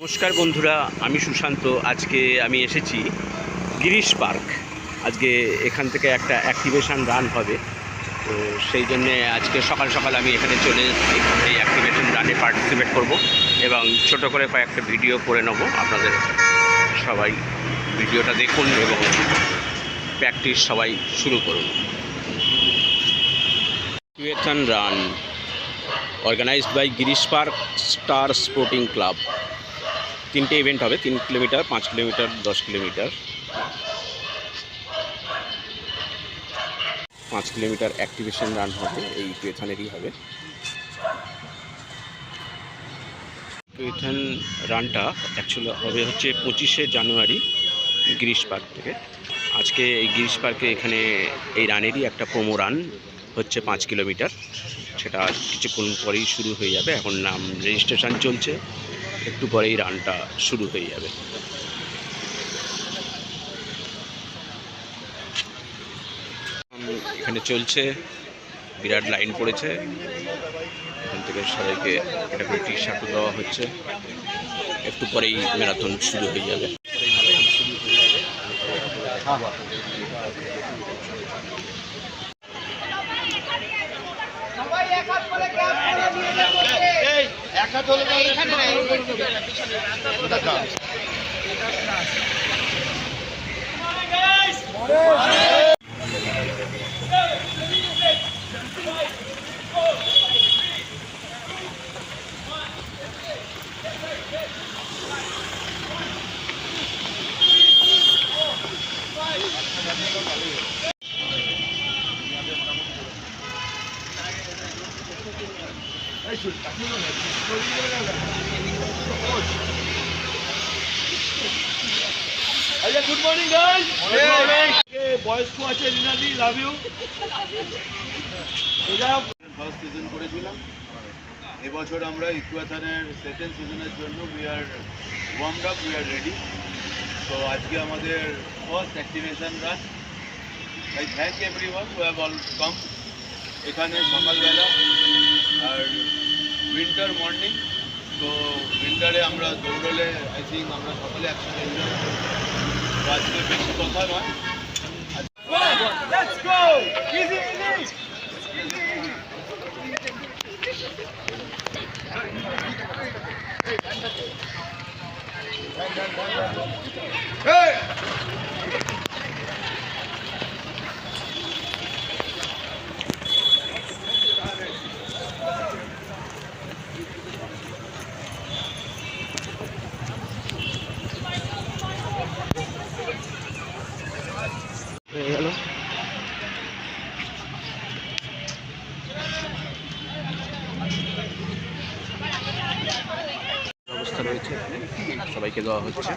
নমস্কার বন্ধুরা, আমি সুশান্ত। আজকে আমি এসেছি গিরিশ পার্ক। আজকে এখান থেকে একটা অ্যাক্টিভেশন রান হবে, তো সেই জন্যে আজকে সকাল সকাল আমি এখানে চলে এসেছি। এই অ্যাক্টিভেশন রানে পার্টিসিপেট করব এবং ছোট করে কয়েকটা ভিডিও করে নেব। আপনাদের সবাই ভিডিওটা দেখুন এবং প্র্যাকটিস সবাই শুরু করুন। Activation run organised by Girish park star sporting club. 3টে ইভেন্ট হবে, 3 kilometre, 5 kilometre, 10 kilometre. 5 kilometre activation run হবে, এই ইকুয়েশনেরই হবে। ইকুয়েশন রানটা অ্যাকচুয়ালি হবে হচ্ছে 25শে জানুয়ারি গিরিশ পার্ক থেকে। আজকে এই গিরিশ পার্কে এখানে এই রানেরই একটা প্রোমো রান হচ্ছে 5 কিলোমিটার। সেটা কিছুক্ষণ পরেই শুরু হয়ে যাবে। এখন নাম রেজিস্ট্রেশন চলছে, একটু পরেই রানটা শুরু হয়ে যাবে। এখানে চলছে, বিরাট লাইন পড়েছে। এখান থেকে সবাইকে একটা করে টি শার্ট দেওয়া হচ্ছে। একটু পরেই ম্যারাথন শুরু হয়ে যাবে। Good morning, guys. Good morning. Okay, boys who are Rinadi, love you. First season করেছিলাম। এবছর আমরা ইকুয়েশনের সেকেন্ড সিজনের জন্য we are warmed up, we are ready. তো আজকে আমাদের first activation run. I thank everyone who have all come. এখানে সকালবেলা আর উইন্টার মর্নিং, তো উইন্টারে আমরা দৌড়লে আই থিঙ্ক আমরা সকলে একসাথে এনজয় করব। তো আজকে বেশি কথা নয়। Let's go. Easy, easy. Hey! Hello, ব্যবস্থা রয়েছে, সবাইকে দেওয়া হচ্ছে।